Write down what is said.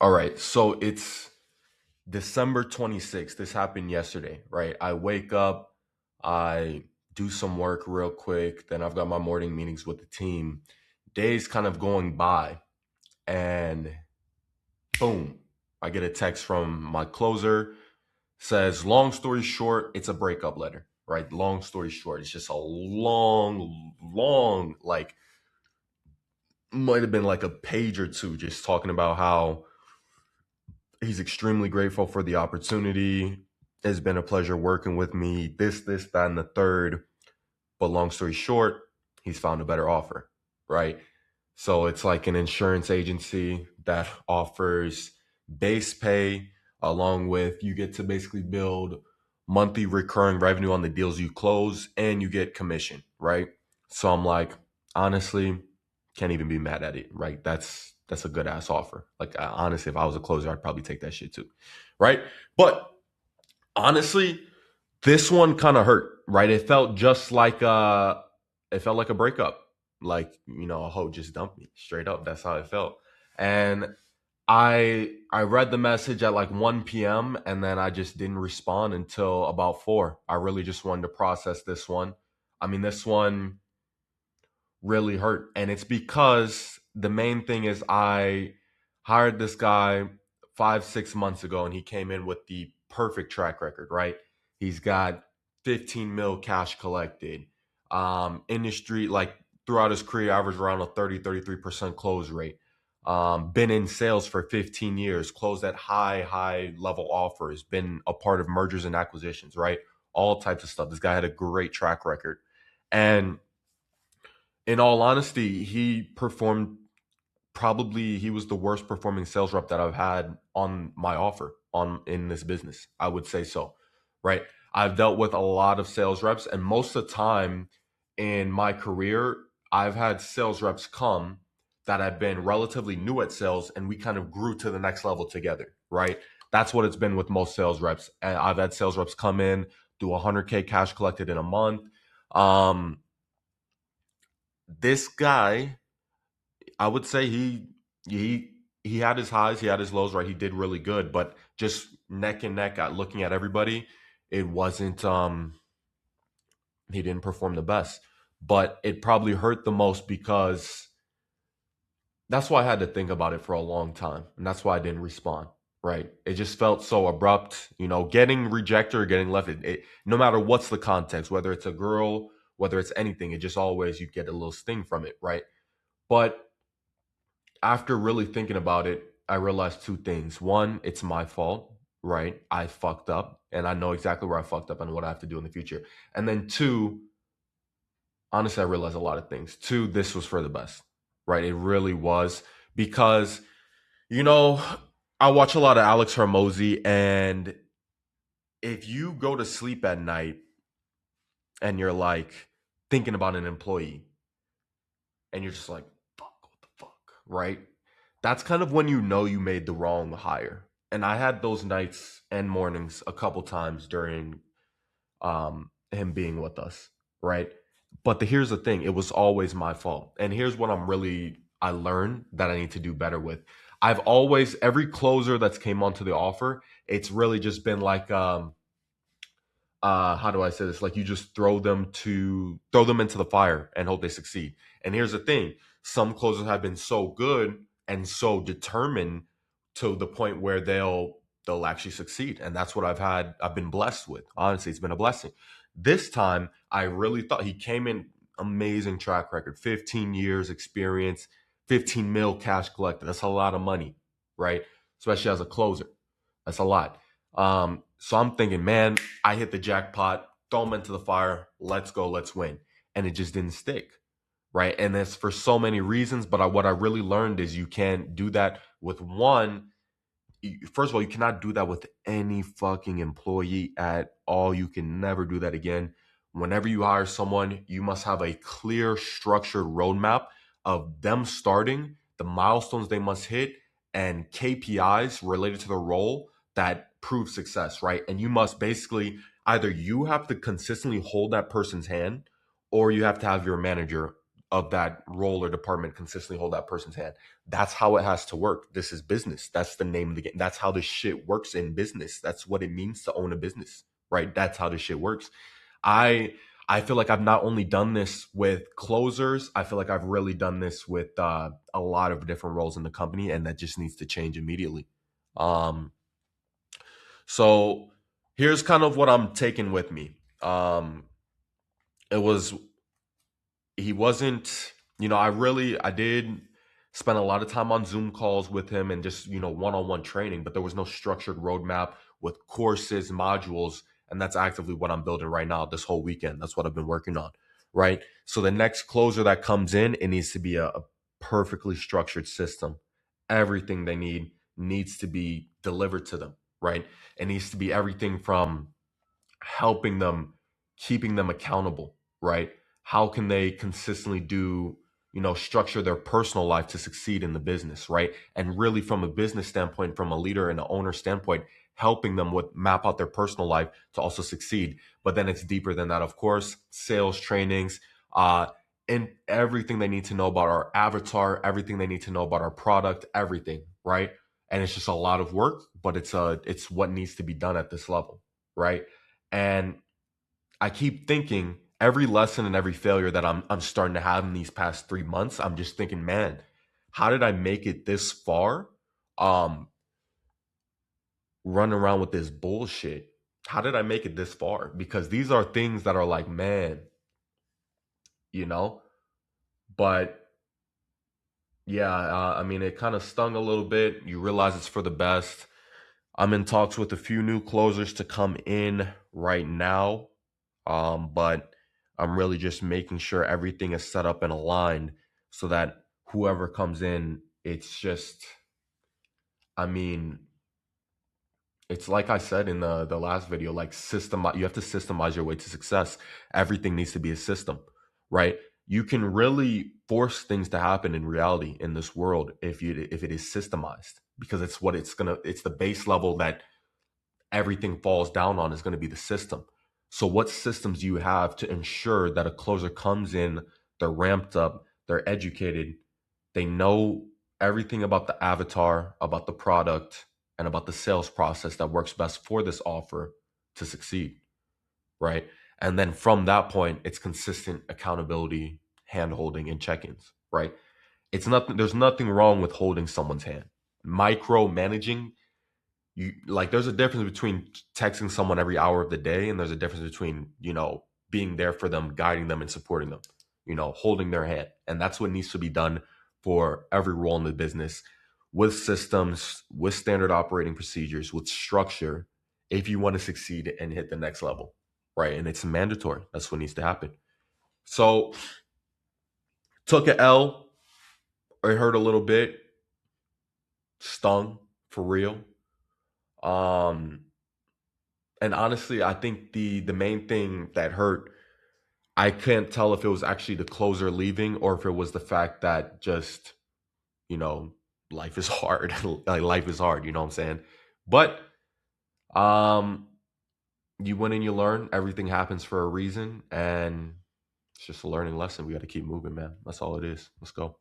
All right. So it's December 26th. This happened yesterday, right? I wake up, I do some work real quick, then I've got my morning meetings with the team. Days kind of going by, and boom, I get a text from my closer. Says, long story short, it's a breakup letter, right? Long story short, it's just a long, like, might have been like a page or two just talking about how he's extremely grateful for the opportunity. It's been a pleasure working with me. This, that, and the third. But long story short, he's found a better offer, right? So it's like an insurance agency that offers base pay along with you get to basically build monthly recurring revenue on the deals you close and you get commission, right? So I'm like, honestly, can't even be mad at it, right? That's a good ass offer. Like honestly, if I was a closer, I'd probably take that shit too, right? But honestly, this one kind of hurt, right? It felt like a breakup. Like, a hoe just dumped me. Straight up. That's how it felt. And I read the message at like 1 p.m. and then I just didn't respond until about 4. I really just wanted to process this one. I mean, this one really hurt. And it's because the main thing is I hired this guy 5, 6 months ago and he came in with the perfect track record, right? He's got 15 mil cash collected. Industry, like throughout his career, averaged around a 33% close rate. Been in sales for 15 years, closed at high level offers, been a part of mergers and acquisitions, right? All types of stuff. This guy had a great track record. And in all honesty, he was the worst performing sales rep that I've had on my offer on in this business. I would say so, right? I've dealt with a lot of sales reps, and most of the time in my career, I've had sales reps come that have been relatively new at sales, and we kind of grew to the next level together, right? That's what it's been with most sales reps. And I've had sales reps come in, do 100K cash collected in a month. Um, this guy, I would say he had his highs, he had his lows, right? He did really good, but just neck and neck at looking at everybody, it wasn't he didn't perform the best. But it probably hurt the most because that's why I had to think about it for a long time. And that's why I didn't respond, right? It just felt so abrupt, getting rejected or getting left. No matter what's the context, whether it's a girl, whether it's anything, it just always, you get a little sting from it, right? But after really thinking about it, I realized two things. One, it's my fault, right? I fucked up and I know exactly where I fucked up and what I have to do in the future. And then two, honestly, I realized a lot of things. Two, this was for the best, right? It really was because, you know, I watch a lot of Alex Hormozy, and if you go to sleep at night and you're like thinking about an employee and you're just like, fuck, what the fuck, right? That's kind of when you know you made the wrong hire. And I had those nights and mornings a couple times during him being with us, right? But here's the thing, it was always my fault. And here's what I learned that I need to do better with. I've always, every closer that's came onto the offer, it's really just been like, how do I say this? Like you just throw them into the fire and hope they succeed. And here's the thing, some closers have been so good and so determined to the point where they'll actually succeed. And that's what I've been blessed with. Honestly, it's been a blessing. This time I really thought he came in amazing track record, 15 years experience, 15 mil cash collected. That's a lot of money, right? Especially as a closer. That's a lot. So I'm thinking, man, I hit the jackpot, throw them into the fire, let's go, let's win. And it just didn't stick, right? And it's for so many reasons, but what I really learned is you can't do that with one. First of all, you cannot do that with any fucking employee at all. You can never do that again. Whenever you hire someone, you must have a clear, structured roadmap of them starting, the milestones they must hit, and KPIs related to the role that prove success, right? And you must basically either you have to consistently hold that person's hand or you have to have your manager of that role or department consistently hold that person's hand. That's how it has to work. This is business. That's the name of the game. That's how this shit works in business. That's what it means to own a business, right? That's how this shit works. I I feel like I've not only done this with closers, I feel like I've really done this with a lot of different roles in the company, and that just needs to change immediately. Um, so here's kind of what I'm taking with me. It was he wasn't, I did spend a lot of time on Zoom calls with him and just, one-on-one training, but there was no structured roadmap with courses, modules, and that's actively what I'm building right now this whole weekend. That's what I've been working on, right? So the next closer that comes in, it needs to be a perfectly structured system. Everything they need needs to be delivered to them, right? It needs to be everything from helping them, keeping them accountable, right? How can they consistently structure their personal life to succeed in the business, right? And really, from a business standpoint, from a leader and an owner standpoint, helping them with map out their personal life to also succeed. But then it's deeper than that, of course, sales trainings, and everything they need to know about our avatar, everything they need to know about our product, everything, right? And it's just a lot of work, but it's what needs to be done at this level, right? And I keep thinking every lesson and every failure that I'm starting to have in these past 3 months, I'm just thinking, man, how did I make it this far? Um, Running around with this bullshit. How did I make it this far? Because these are things that are like, man, you know. But yeah, I mean, it kind of stung a little bit. You realize it's for the best. I'm in talks with a few new closers to come in right now. But I'm really just making sure everything is set up and aligned so that whoever comes in, it's just, I mean, it's like I said in the last video, like you have to systemize your way to success. Everything needs to be a system, right? You can really force things to happen in reality in this world if it is systemized, because it's the base level that everything falls down on is going to be the system. So, what systems do you have to ensure that a closer comes in, they're ramped up, they're educated, they know everything about the avatar, about the product, and about the sales process that works best for this offer to succeed, right? And then from that point, it's consistent accountability, hand holding, and check ins, right? There's nothing wrong with holding someone's hand. Micromanaging, there's a difference between texting someone every hour of the day, and there's a difference between being there for them, guiding them, and supporting them, holding their hand. And that's what needs to be done for every role in the business, with systems, with standard operating procedures, with structure, if you want to succeed and hit the next level, right? And it's mandatory. That's what needs to happen. So took a L. I hurt a little bit, stung for real. um And honestly, I think the main thing that hurt, I can't tell if it was actually the closer leaving or if it was the fact that just, you know, life is hard. Like life is hard, you know what I'm saying? But um you win and you learn. Everything happens for a reason, and it's just a learning lesson. We got to keep moving, man. That's all it is. Let's go.